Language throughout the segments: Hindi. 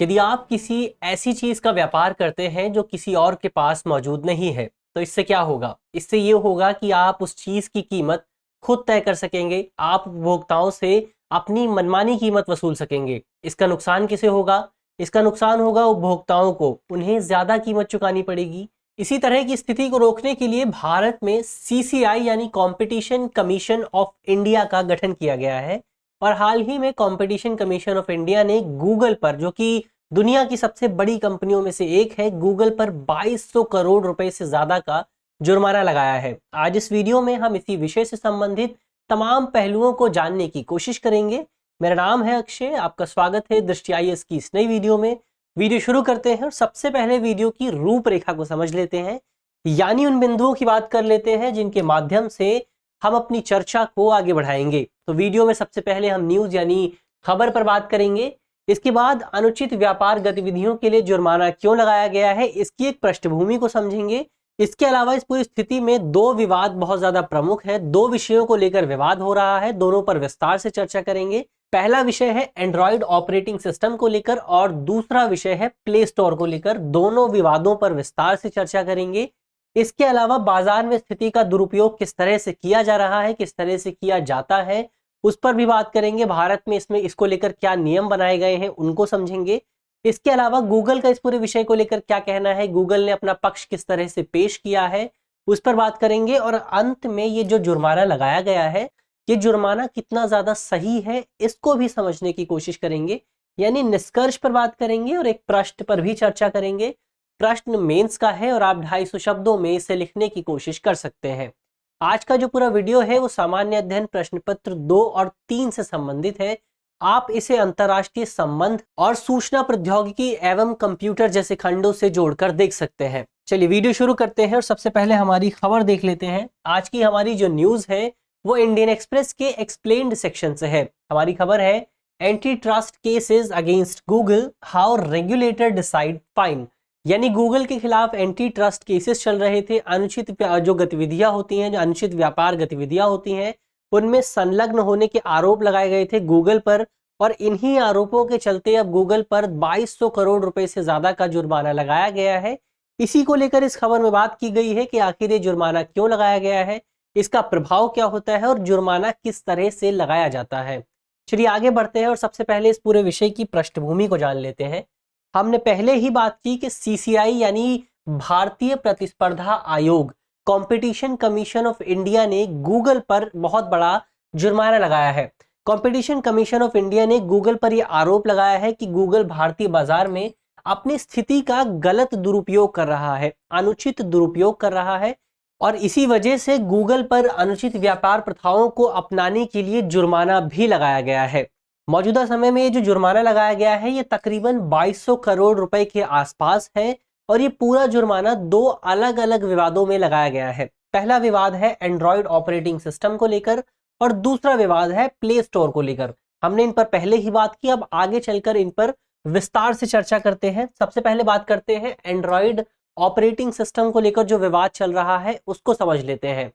यदि आप किसी ऐसी चीज का व्यापार करते हैं जो किसी और के पास मौजूद नहीं है, तो इससे क्या होगा? इससे ये होगा कि आप उस चीज की कीमत खुद तय कर सकेंगे, आप उपभोक्ताओं से अपनी मनमानी कीमत वसूल सकेंगे। इसका नुकसान किसे होगा? इसका नुकसान होगा उपभोक्ताओं को, उन्हें ज्यादा कीमत चुकानी पड़ेगी। इसी तरह की स्थिति को रोकने के लिए भारत में सीसीआई यानी कंपटीशन कमीशन ऑफ इंडिया का गठन किया गया है। और हाल ही में कंपटीशन कमीशन ऑफ इंडिया ने गूगल पर, जो कि दुनिया की सबसे बड़ी कंपनियों में से एक है, गूगल पर 2200 करोड़ रुपए से ज्यादा का जुर्माना लगाया है। आज इस वीडियो में हम इसी विषय से संबंधित तमाम पहलुओं को जानने की कोशिश करेंगे। मेरा नाम है अक्षय, आपका स्वागत है दृष्टि IAS की इस नई वीडियो में। वीडियो शुरू करते हैं और सबसे पहले वीडियो की रूपरेखा को समझ लेते हैं, यानी उन बिंदुओं की बात कर लेते हैं जिनके माध्यम से हम अपनी चर्चा को आगे बढ़ाएंगे। तो वीडियो में सबसे पहले हम न्यूज यानी खबर पर बात करेंगे। इसके बाद अनुचित व्यापार गतिविधियों के लिए जुर्माना क्यों लगाया गया है, इसकी एक पृष्ठभूमि को समझेंगे। इसके अलावा इस पूरी स्थिति में दो विवाद बहुत ज्यादा प्रमुख है, दो विषयों को लेकर विवाद हो रहा है, दोनों पर विस्तार से चर्चा करेंगे। पहला विषय है एंड्रॉइड ऑपरेटिंग सिस्टम को लेकर और दूसरा विषय है प्ले स्टोर को लेकर। दोनों विवादों पर विस्तार से चर्चा करेंगे। इसके अलावा बाजार में स्थिति का दुरुपयोग किस तरह से किया जा रहा है, किस तरह से किया जाता है, उस पर भी बात करेंगे। भारत में इसको लेकर क्या नियम बनाए गए हैं, उनको समझेंगे। इसके अलावा गूगल का इस पूरे विषय को लेकर क्या कहना है, गूगल ने अपना पक्ष किस तरह से पेश किया है, उस पर बात करेंगे। और अंत में ये जो जुर्माना लगाया गया है, ये जुर्माना कितना ज्यादा सही है, इसको भी समझने की कोशिश करेंगे। यानी निष्कर्ष पर बात करेंगे और एक प्रश्न पर भी चर्चा करेंगे। प्रश्न मेंस का है और आप 250 शब्दों में इसे लिखने की कोशिश कर सकते हैं। आज का जो पूरा वीडियो है वो सामान्य अध्ययन प्रश्न पत्र 2 और 3 से संबंधित है। आप इसे अंतरराष्ट्रीय संबंध और सूचना प्रौद्योगिकी एवं कंप्यूटर जैसे खंडों से जोड़कर देख सकते हैं। चलिए वीडियो शुरू करते हैं और सबसे पहले हमारी खबर देख लेते हैं। आज की हमारी जो न्यूज है वो इंडियन एक्सप्रेस के एक्सप्लेन्ड सेक्शन से है। हमारी खबर है anti trust cases against Google, how regulator decide fine. यानी गूगल के खिलाफ एंटी ट्रस्ट केसेस चल रहे थे। अनुचित जो गतिविधियां होती हैं, जो अनुचित व्यापार गतिविधियां होती हैं, उनमें संलग्न होने के आरोप लगाए गए थे गूगल पर। और इन्हीं आरोपों के चलते अब गूगल पर 2200 करोड़ रुपए से ज्यादा का जुर्माना लगाया गया है। इसी को लेकर इस खबर में बात की गई है कि आखिर ये जुर्माना क्यों लगाया गया है, इसका प्रभाव क्या होता है और जुर्माना किस तरह से लगाया जाता है। चलिए आगे बढ़ते हैं और सबसे पहले इस पूरे विषय की पृष्ठभूमि को जान लेते हैं। हमने पहले ही बात की कि सीसीआई यानी भारतीय प्रतिस्पर्धा आयोग, कंपटीशन कमीशन ऑफ इंडिया ने गूगल पर बहुत बड़ा जुर्माना लगाया है। कंपटीशन कमीशन ऑफ इंडिया ने गूगल पर यह आरोप लगाया है कि गूगल भारतीय बाजार में अपनी स्थिति का गलत दुरुपयोग कर रहा है, अनुचित दुरुपयोग कर रहा है। और इसी वजह से गूगल पर अनुचित व्यापार प्रथाओं को अपनाने के लिए जुर्माना भी लगाया गया है। मौजूदा समय में ये जो जुर्माना लगाया गया है ये तकरीबन 2200 करोड़ रुपए के आसपास है। और ये पूरा जुर्माना दो अलग अलग विवादों में लगाया गया है। पहला विवाद है एंड्रॉइड ऑपरेटिंग सिस्टम को लेकर और दूसरा विवाद है प्ले स्टोर को लेकर। हमने इन पर पहले ही बात की, अब आगे चलकर इन पर विस्तार से चर्चा करते हैं। सबसे पहले बात करते हैं एंड्रॉइड ऑपरेटिंग सिस्टम को लेकर जो विवाद चल रहा है उसको समझ लेते हैं।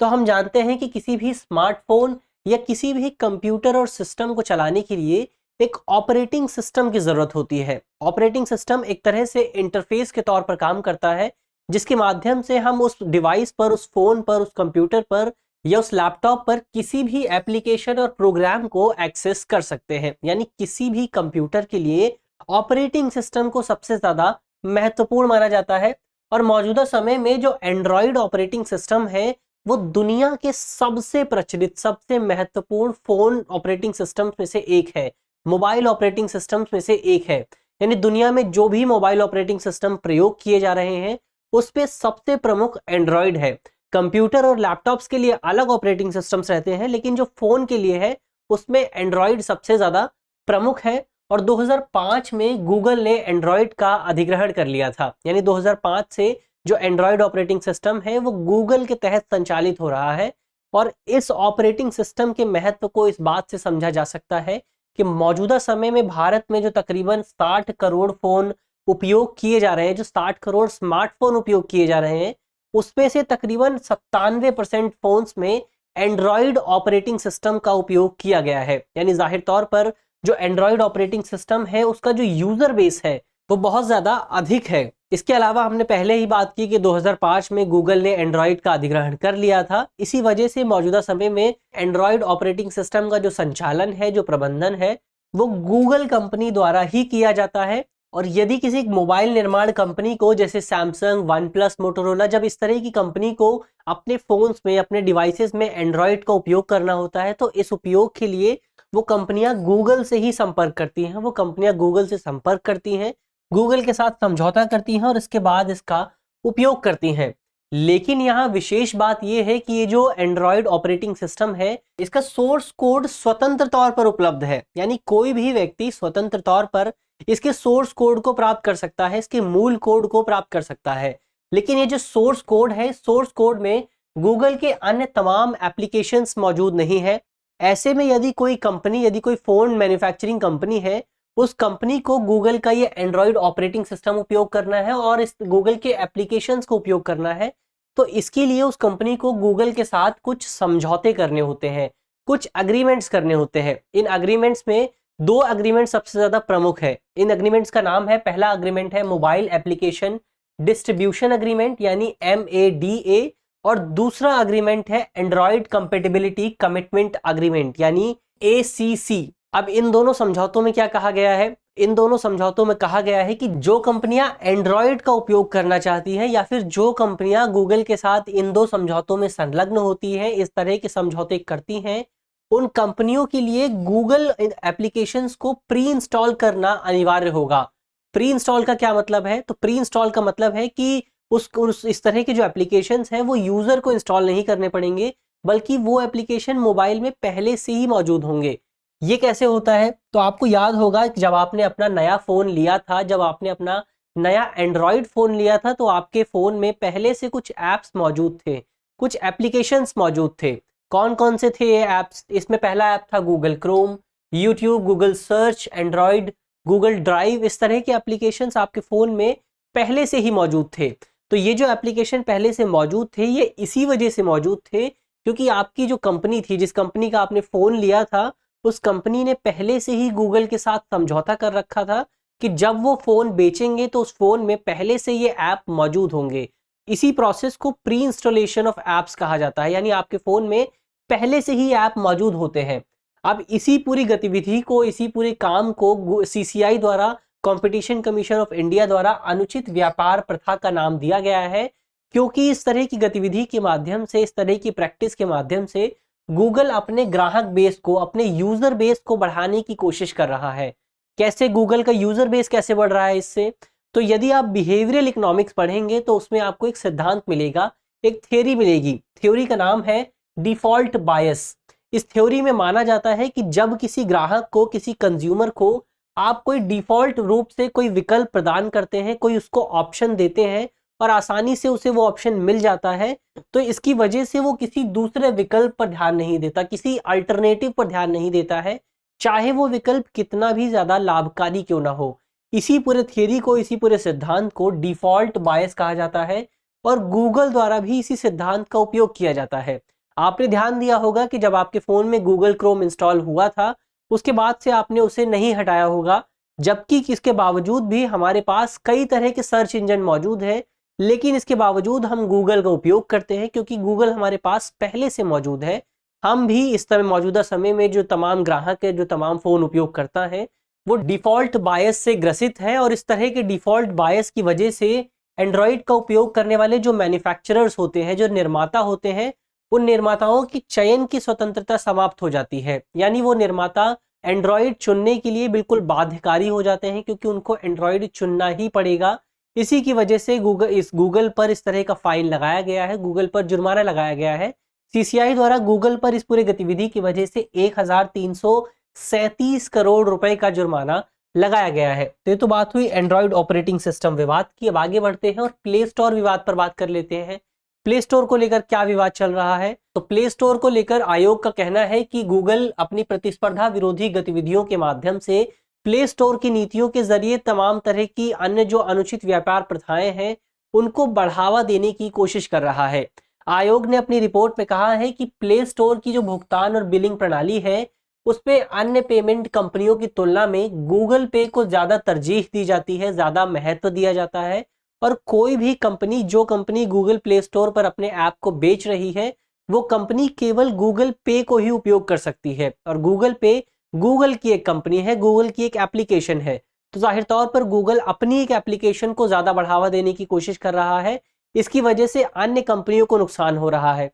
तो हम जानते हैं कि किसी भी स्मार्टफोन या किसी भी कंप्यूटर और सिस्टम को चलाने के लिए एक ऑपरेटिंग सिस्टम की जरूरत होती है। ऑपरेटिंग सिस्टम एक तरह से इंटरफेस के तौर पर काम करता है, जिसके माध्यम से हम उस डिवाइस पर, उस फोन पर, उस कंप्यूटर पर या उस लैपटॉप पर किसी भी एप्लीकेशन और प्रोग्राम को एक्सेस कर सकते हैं। यानी किसी भी कंप्यूटर के लिए ऑपरेटिंग सिस्टम को सबसे ज्यादा महत्वपूर्ण माना जाता है। और मौजूदा समय में जो एंड्रॉइड ऑपरेटिंग सिस्टम है वो दुनिया के सबसे प्रचलित, सबसे महत्वपूर्ण फोन ऑपरेटिंग सिस्टम में से एक है, मोबाइल ऑपरेटिंग सिस्टम में से एक है। यानी दुनिया में जो भी मोबाइल ऑपरेटिंग सिस्टम प्रयोग किए जा रहे हैं उस पे सबसे प्रमुख एंड्रॉइड है। कंप्यूटर और लैपटॉप्स के लिए अलग ऑपरेटिंग सिस्टम्स रहते हैं, लेकिन जो फोन के लिए है उसमें एंड्रॉइड सबसे ज्यादा प्रमुख है। और 2005 में गूगल ने एंड्रॉइड का अधिग्रहण कर लिया था। यानी 2005 से जो एंड्रॉइड ऑपरेटिंग सिस्टम है वो गूगल के तहत संचालित हो रहा है। और इस ऑपरेटिंग सिस्टम के महत्व को इस बात से समझा जा सकता है कि मौजूदा समय में भारत में जो तकरीबन 60 करोड़ फोन उपयोग किए जा रहे हैं, जो 60 करोड़ स्मार्टफोन उपयोग किए जा रहे हैं, उसमें से तकरीबन 97% फोन्स में एंड्रॉइड ऑपरेटिंग सिस्टम का उपयोग किया गया है। यानी जाहिर तौर पर जो एंड्रॉयड ऑपरेटिंग सिस्टम है उसका जो यूजर बेस है वो बहुत ज़्यादा अधिक है। इसके अलावा हमने पहले ही बात की कि 2005 में गूगल ने एंड्रॉयड का अधिग्रहण कर लिया था। इसी वजह से मौजूदा समय में एंड्रॉयड ऑपरेटिंग सिस्टम का जो संचालन है, जो प्रबंधन है, वो गूगल कंपनी द्वारा ही किया जाता है। और यदि किसी मोबाइल निर्माण कंपनी को, जैसे सैमसंग, वन प्लस, मोटोरोला, जब इस तरह की कंपनी को अपने फोन्स में, अपने डिवाइसेस में एंड्रॉयड का उपयोग करना होता है, तो इस उपयोग के लिए वो कंपनियां गूगल से ही संपर्क करती हैं। वो कंपनियां गूगल से संपर्क करती हैं, गूगल के साथ समझौता करती हैं और इसके बाद इसका उपयोग करती हैं। लेकिन यहाँ विशेष बात यह है कि ये जो एंड्रॉयड ऑपरेटिंग सिस्टम है, इसका सोर्स कोड स्वतंत्र तौर पर उपलब्ध है। यानी कोई भी व्यक्ति स्वतंत्र तौर पर इसके सोर्स कोड को प्राप्त कर सकता है, इसके मूल कोड को प्राप्त कर सकता है। लेकिन ये जो सोर्स कोड है, सोर्स कोड में गूगल के अन्य तमाम एप्लीकेशंस मौजूद नहीं है। ऐसे में यदि कोई कंपनी, यदि कोई फोन मैन्युफैक्चरिंग कंपनी है, उस कंपनी को गूगल का ये एंड्रॉयड ऑपरेटिंग सिस्टम उपयोग करना है और इस गूगल के एप्लीकेशंस को उपयोग करना है, तो इसके लिए उस कंपनी को गूगल के साथ कुछ समझौते करने होते हैं, कुछ अग्रीमेंट्स करने होते हैं। इन अग्रीमेंट्स में 2 अग्रीमेंट सबसे ज्यादा प्रमुख है। इन अग्रीमेंट्स का नाम है, पहला अग्रीमेंट है मोबाइल एप्लीकेशन डिस्ट्रीब्यूशन अग्रीमेंट यानी MADA, और दूसरा अग्रीमेंट है एंड्रॉयड कंपेटिबिलिटी कमिटमेंट अग्रीमेंट यानी ACC। अब इन दोनों समझौतों में क्या कहा गया है? इन दोनों समझौतों में कहा गया है कि जो कंपनियां एंड्रॉयड का उपयोग करना चाहती हैं, या फिर जो कंपनियां गूगल के साथ इन 2 समझौतों में संलग्न होती हैं, इस तरह के समझौते करती हैं, उन कंपनियों के लिए गूगल एप्लीकेशंस को प्री इंस्टॉल करना अनिवार्य होगा। प्री इंस्टॉल का क्या मतलब है? तो प्री इंस्टॉल का मतलब है कि इस तरह के जो एप्लीकेशंस हैं वो यूजर को इंस्टॉल नहीं करने पड़ेंगे, बल्कि वो एप्लीकेशन मोबाइल में पहले से ही मौजूद होंगे। ये कैसे होता है? तो आपको याद होगा कि जब आपने अपना नया फोन लिया था, जब आपने अपना नया एंड्रॉयड फोन लिया था, तो आपके फोन में पहले से कुछ ऐप्स मौजूद थे, कुछ एप्लीकेशंस मौजूद थे। कौन कौन से थे ये ऐप्स? इसमें पहला ऐप था Google Chrome, YouTube, Google search, Android, Google drive. इस तरह के एप्लीकेशंस आपके फोन में पहले से ही मौजूद थे। तो ये जो एप्लीकेशन पहले से मौजूद थे, ये इसी वजह से मौजूद थे क्योंकि आपकी जो कंपनी थी, जिस कंपनी का आपने फोन लिया था, उस कंपनी ने पहले से ही गूगल के साथ समझौता कर रखा था कि जब वो फोन बेचेंगे तो उस फोन में पहले से ये ऐप मौजूद होंगे। इसी प्रोसेस को प्री इंस्टॉलेशन ऑफ ऐप्स कहा जाता है, यानी आपके फोन में पहले से ही ऐप मौजूद होते हैं। अब इसी पूरी गतिविधि को, इसी पूरे काम को CCI द्वारा, कंपटीशन कमीशन ऑफ इंडिया द्वारा अनुचित व्यापार प्रथा का नाम दिया गया है, क्योंकि इस तरह की गतिविधि के माध्यम से, इस तरह की प्रैक्टिस के माध्यम से गूगल अपने ग्राहक बेस को, अपने यूजर बेस को बढ़ाने की कोशिश कर रहा है। कैसे गूगल का यूजर बेस कैसे बढ़ रहा है इससे? तो यदि आप बिहेवियरल इकोनॉमिक्स पढ़ेंगे तो उसमें आपको एक सिद्धांत मिलेगा, एक थ्योरी मिलेगी। थ्योरी का नाम है डिफॉल्ट बायस। इस थ्योरी में माना जाता है कि जब किसी ग्राहक को, किसी कंज्यूमर को आप कोई डिफॉल्ट रूप से कोई विकल्प प्रदान करते हैं, कोई उसको ऑप्शन देते हैं और आसानी से उसे वो ऑप्शन मिल जाता है, तो इसकी वजह से वो किसी दूसरे विकल्प पर ध्यान नहीं देता, किसी अल्टरनेटिव पर ध्यान नहीं देता है, चाहे वो विकल्प कितना भी ज्यादा लाभकारी क्यों ना हो। इसी पूरे थ्योरी को, इसी पूरे सिद्धांत को डिफॉल्ट बायस कहा जाता है और गूगल द्वारा भी इसी सिद्धांत का उपयोग किया जाता है। आपने ध्यान दिया होगा कि जब आपके फोन में गूगल क्रोम इंस्टॉल हुआ था, उसके बाद से आपने उसे नहीं हटाया होगा, जबकि इसके बावजूद भी हमारे पास कई तरह के सर्च इंजन मौजूद है, लेकिन इसके बावजूद हम गूगल का उपयोग करते हैं क्योंकि गूगल हमारे पास पहले से मौजूद है। हम भी इस तरह मौजूदा समय में जो तमाम ग्राहक है, जो तमाम फोन उपयोग करता है, वो डिफॉल्ट बायस से ग्रसित है और इस तरह के डिफॉल्ट बायस की वजह से एंड्रॉयड का उपयोग करने वाले जो मैन्युफैक्चरर्स होते हैं, जो निर्माता होते हैं, उन निर्माताओं की चयन की स्वतंत्रता समाप्त हो जाती है। यानी वो निर्माता एंड्रॉयड चुनने के लिए बिल्कुल बाध्यकारी हो जाते हैं क्योंकि उनको एंड्रॉयड चुनना ही पड़ेगा। इसी की वजह से गूगल पर इस तरह का फाइन लगाया गया है, गूगल पर जुर्माना लगाया गया है। CCI द्वारा गूगल पर इस पूरे गतिविधि की वजह से 1337 करोड़ रुपए का जुर्माना लगाया गया है। तो ये तो बात हुई एंड्रॉयड ऑपरेटिंग सिस्टम विवाद की। अब आगे बढ़ते हैं और प्ले स्टोर विवाद पर बात कर लेते हैं। प्ले स्टोर को लेकर क्या विवाद चल रहा है? तो प्ले स्टोर को लेकर आयोग का कहना है कि गूगल अपनी प्रतिस्पर्धा विरोधी गतिविधियों के माध्यम से प्ले स्टोर की नीतियों के जरिए तमाम तरह की अन्य जो अनुचित व्यापार प्रथाएं हैं उनको बढ़ावा देने की कोशिश कर रहा है। आयोग ने अपनी रिपोर्ट में कहा है कि प्ले स्टोर की जो भुगतान और बिलिंग प्रणाली है उसमें अन्य पेमेंट कंपनियों की तुलना में गूगल पे को ज़्यादा तरजीह दी जाती है, ज़्यादा महत्व दिया जाता है। और कोई भी कंपनी, जो कंपनी गूगल प्ले स्टोर पर अपने ऐप को बेच रही है, वो कंपनी केवल गूगल पे को ही उपयोग कर सकती है। और गूगल पे गूगल की एक कंपनी है, गूगल की एक एप्लीकेशन है। तो जाहिर तौर पर गूगल अपनी एक एप्लीकेशन को ज़्यादा बढ़ावा देने की कोशिश कर रहा है। इसकी वजह से अन्य कंपनियों को नुकसान हो रहा है।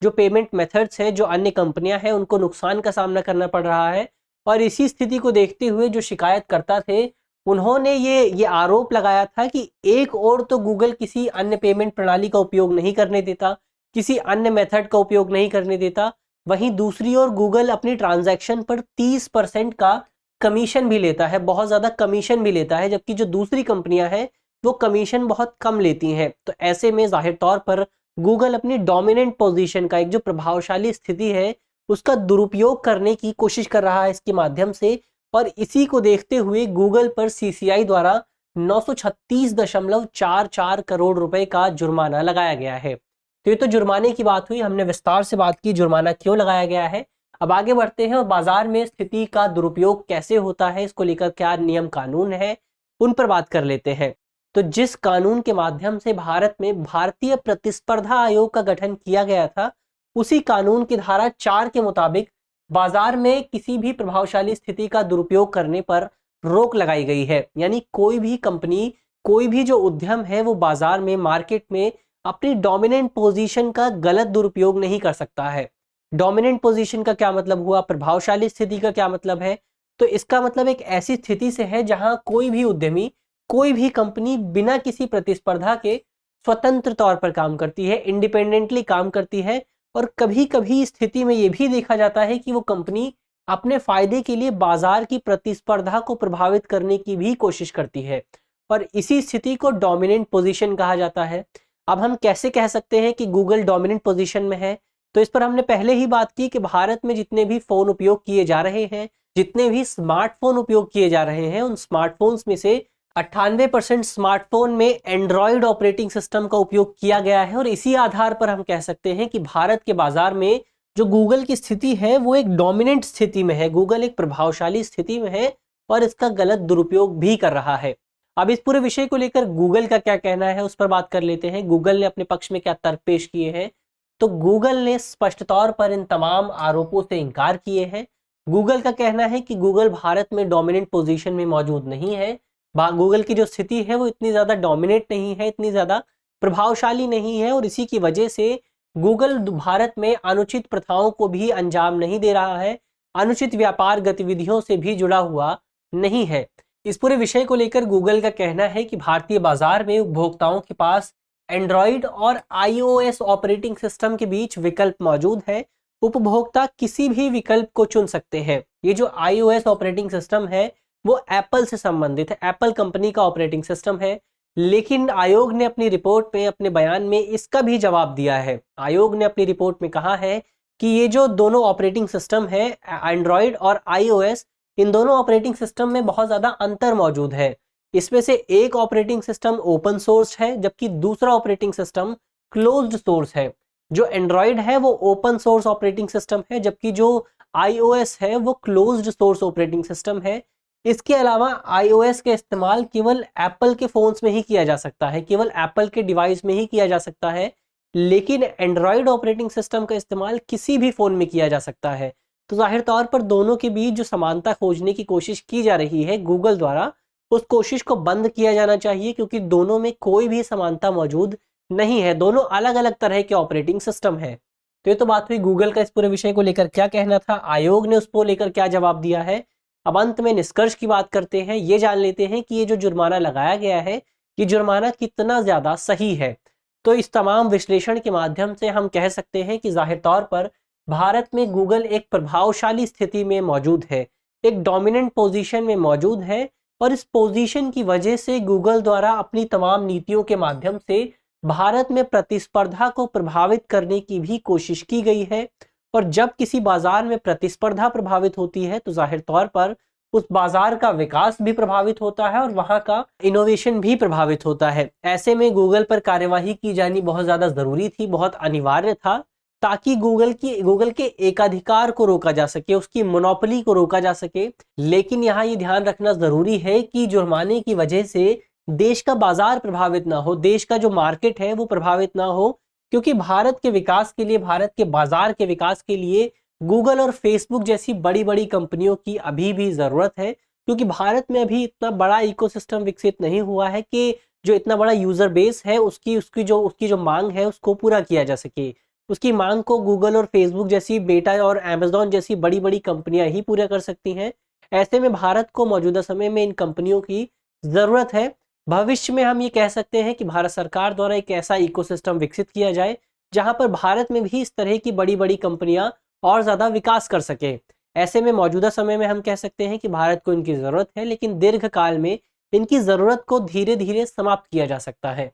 जो पेमेंट मेथड्स है, जो अन्य कंपनियां हैं, उनको नुकसान का सामना करना पड़ रहा है। और इसी स्थिति को देखते हुए जो शिकायतकर्ता थे, उन्होंने ये आरोप लगाया था कि एक और तो गूगल किसी अन्य पेमेंट प्रणाली का उपयोग नहीं करने देता, किसी अन्य मेथड का उपयोग नहीं करने देता, वहीं दूसरी ओर गूगल अपनी ट्रांजैक्शन पर 30% का कमीशन भी लेता है, बहुत ज़्यादा कमीशन भी लेता है, जबकि जो दूसरी कंपनियां हैं वो कमीशन बहुत कम लेती हैं। तो ऐसे में जाहिर तौर पर गूगल अपनी डोमिनेंट पोजीशन का, एक जो प्रभावशाली स्थिति है, उसका दुरुपयोग करने की कोशिश कर रहा है इसके माध्यम से। और इसी को देखते हुए गूगल पर सीसीआई द्वारा 936.44 करोड़ रुपए का जुर्माना लगाया गया है। तो ये तो जुर्माने की बात हुई, हमने विस्तार से बात की जुर्माना क्यों लगाया गया है। अब आगे बढ़ते हैं और बाजार में स्थिति का दुरुपयोग कैसे होता है, इसको लेकर क्या नियम कानून है, उन पर बात कर लेते हैं। तो जिस कानून के माध्यम से भारत में भारतीय प्रतिस्पर्धा आयोग का गठन किया गया था, उसी कानून की धारा 4 के मुताबिक बाजार में किसी भी प्रभावशाली स्थिति का दुरुपयोग करने पर रोक लगाई गई है। यानी कोई भी कंपनी, कोई भी जो उद्यम है, वो बाजार में, मार्केट में अपनी डोमिनेंट पोजीशन का गलत दुरुपयोग नहीं कर सकता है। डोमिनेंट पोजीशन का क्या मतलब हुआ, प्रभावशाली स्थिति का क्या मतलब है? तो इसका मतलब एक ऐसी स्थिति से है जहां कोई भी उद्यमी, कोई भी कंपनी बिना किसी प्रतिस्पर्धा के स्वतंत्र तौर पर काम करती है, इंडिपेंडेंटली काम करती है। और कभी कभी स्थिति में यह भी देखा जाता है कि वो कंपनी अपने फायदे के लिए बाजार की प्रतिस्पर्धा को प्रभावित करने की भी कोशिश करती है, और इसी स्थिति को डोमिनेंट पोजीशन कहा जाता है। अब हम कैसे कह सकते हैं कि गूगल डोमिनेंट पोजीशन में है? तो इस पर हमने पहले ही बात की कि भारत में जितने भी फोन उपयोग किए जा रहे हैं, जितने भी स्मार्टफोन उपयोग किए जा रहे हैं, उन स्मार्टफोन्स में से 98% स्मार्टफोन में एंड्रॉयड ऑपरेटिंग सिस्टम का उपयोग किया गया है। और इसी आधार पर हम कह सकते हैं कि भारत के बाजार में जो गूगल की स्थिति है, वो एक डोमिनेंट स्थिति में है, गूगल एक प्रभावशाली स्थिति में है और इसका गलत दुरुपयोग भी कर रहा है। अब इस पूरे विषय को लेकर गूगल का क्या कहना है, उस पर बात कर लेते हैं। गूगल ने अपने पक्ष में क्या तर्क पेश किए हैं। तो गूगल ने स्पष्ट तौर पर इन तमाम आरोपों से इनकार किए हैं। गूगल का कहना है कि गूगल भारत में डोमिनेंट पोजीशन में मौजूद नहीं है। गूगल की जो स्थिति है वो इतनी ज़्यादा डोमिनेट नहीं है, इतनी ज़्यादा प्रभावशाली नहीं है, और इसी की वजह से गूगल भारत में अनुचित प्रथाओं को भी अंजाम नहीं दे रहा है, अनुचित व्यापार गतिविधियों से भी जुड़ा हुआ नहीं है। इस पूरे विषय को लेकर गूगल का कहना है कि भारतीय बाजार में उपभोक्ताओं के पास एंड्रॉयड और iOS ऑपरेटिंग सिस्टम के बीच विकल्प मौजूद है। उपभोक्ता किसी भी विकल्प को चुन सकते हैं। ये जो iOS ऑपरेटिंग सिस्टम है वो एप्पल से संबंधित है, एप्पल कंपनी का ऑपरेटिंग सिस्टम है। लेकिन आयोग ने अपनी रिपोर्ट में, अपने बयान में इसका भी जवाब दिया है। आयोग ने अपनी रिपोर्ट में कहा है कि ये जो दोनों ऑपरेटिंग सिस्टम है, एंड्रॉयड और iOS, इन दोनों ऑपरेटिंग सिस्टम में बहुत ज़्यादा अंतर मौजूद है। इसमें से एक ऑपरेटिंग सिस्टम ओपन सोर्स है, जबकि दूसरा ऑपरेटिंग सिस्टम क्लोज्ड सोर्स है। जो एंड्रॉयड है वो ओपन सोर्स ऑपरेटिंग सिस्टम है, जबकि जो iOS है वो क्लोज्ड सोर्स ऑपरेटिंग सिस्टम है। इसके अलावा iOS का इस्तेमाल केवल एप्पल के फ़ोन्स में ही किया जा सकता है, केवल एप्पल के डिवाइस में ही किया जा सकता है। लेकिन एंड्रॉयड ऑपरेटिंग सिस्टम का इस्तेमाल किसी भी फ़ोन में किया जा सकता है। तो जाहिर तौर पर दोनों के बीच जो समानता खोजने की कोशिश की जा रही है गूगल द्वारा, उस कोशिश को बंद किया जाना चाहिए, क्योंकि दोनों में कोई भी समानता मौजूद नहीं है। दोनों अलग अलग तरह के ऑपरेटिंग सिस्टम है। तो ये तो बात हुई गूगल का इस पूरे विषय को लेकर क्या कहना था, आयोग ने उसको लेकर क्या जवाब दिया है। अब अंत में निष्कर्ष की बात करते हैं, ये जान लेते हैं कि ये जो जुर्माना लगाया गया है, ये जुर्माना कितना ज़्यादा सही है। तो इस तमाम विश्लेषण के माध्यम से हम कह सकते हैं कि जाहिर तौर पर भारत में गूगल एक प्रभावशाली स्थिति में मौजूद है, एक डोमिनेंट पोजीशन में मौजूद है, और इस पोजीशन की वजह से गूगल द्वारा अपनी तमाम नीतियों के माध्यम से भारत में प्रतिस्पर्धा को प्रभावित करने की भी कोशिश की गई है। और जब किसी बाजार में प्रतिस्पर्धा प्रभावित होती है तो जाहिर तौर पर उस बाजार का विकास भी प्रभावित होता है और वहां का इनोवेशन भी प्रभावित होता है। ऐसे में गूगल पर कार्यवाही की जानी बहुत ज़्यादा ज़रूरी थी, बहुत अनिवार्य था। ताकि गूगल के एकाधिकार को रोका जा सके, उसकी मोनोपोली को रोका जा सके। लेकिन यहाँ ये ध्यान रखना जरूरी है कि जुर्माने की वजह से देश का बाजार प्रभावित ना हो, देश का जो मार्केट है वो प्रभावित ना हो, क्योंकि भारत के विकास के लिए, भारत के बाजार के विकास के लिए गूगल और फेसबुक जैसी बड़ी बड़ी कंपनियों की अभी भी जरूरत है। क्योंकि भारत में अभी इतना बड़ा इकोसिस्टम विकसित नहीं हुआ है कि जो इतना बड़ा यूजर बेस है उसकी जो मांग है उसको पूरा किया जा सके। उसकी मांग को गूगल और फेसबुक जैसी, मेटा और अमेज़न जैसी बड़ी बड़ी कंपनियां ही पूरा कर सकती हैं। ऐसे में भारत को मौजूदा समय में इन कंपनियों की जरूरत है। भविष्य में हम ये कह सकते हैं कि भारत सरकार द्वारा एक ऐसा इकोसिस्टम विकसित किया जाए जहां पर भारत में भी इस तरह की बड़ी बड़ी कंपनियां और ज्यादा विकास कर सके। ऐसे में मौजूदा समय में हम कह सकते हैं कि भारत को इनकी जरूरत है, लेकिन दीर्घ काल में इनकी जरूरत को धीरे धीरे समाप्त किया जा सकता है।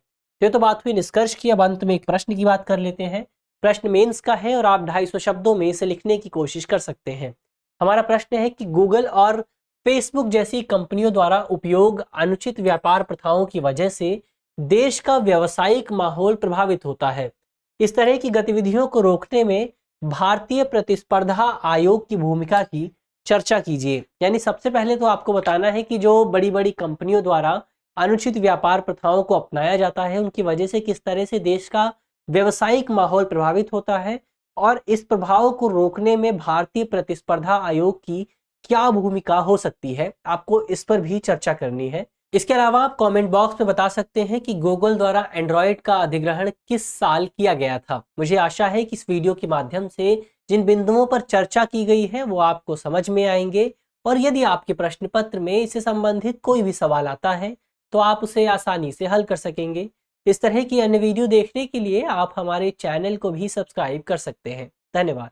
ये तो बात हुई निष्कर्ष की। अब अंत में एक प्रश्न की बात कर लेते हैं। प्रश्न मेंस का है और आप 250 शब्दों में इसे लिखने की कोशिश कर सकते हैं। हमारा प्रश्न है कि गूगल और फेसबुक जैसी कंपनियों द्वारा उपयोग अनुचित व्यापार प्रथाओं की वजह से देश का व्यावसायिक माहौल प्रभावित होता है। इस तरह की गतिविधियों को रोकने में भारतीय प्रतिस्पर्धा आयोग की भूमिका की चर्चा कीजिए। यानी सबसे पहले तो आपको बताना है कि जो बड़ी बड़ी कंपनियों द्वारा अनुचित व्यापार प्रथाओं को अपनाया जाता है उनकी वजह से किस तरह से देश का व्यावसायिक माहौल प्रभावित होता है, और इस प्रभाव को रोकने में भारतीय प्रतिस्पर्धा आयोग की क्या भूमिका हो सकती है, आपको इस पर भी चर्चा करनी है। इसके अलावा आप कमेंट बॉक्स में बता सकते हैं कि गूगल द्वारा एंड्रॉयड का अधिग्रहण किस साल किया गया था। मुझे आशा है कि इस वीडियो के माध्यम से जिन बिंदुओं पर चर्चा की गई है वो आपको समझ में आएंगे, और यदि आपके प्रश्न पत्र में इससे संबंधित कोई भी सवाल आता है तो आप उसे आसानी से हल कर सकेंगे। इस तरह की अन्य वीडियो देखने के लिए आप हमारे चैनल को भी सब्सक्राइब कर सकते हैं। धन्यवाद।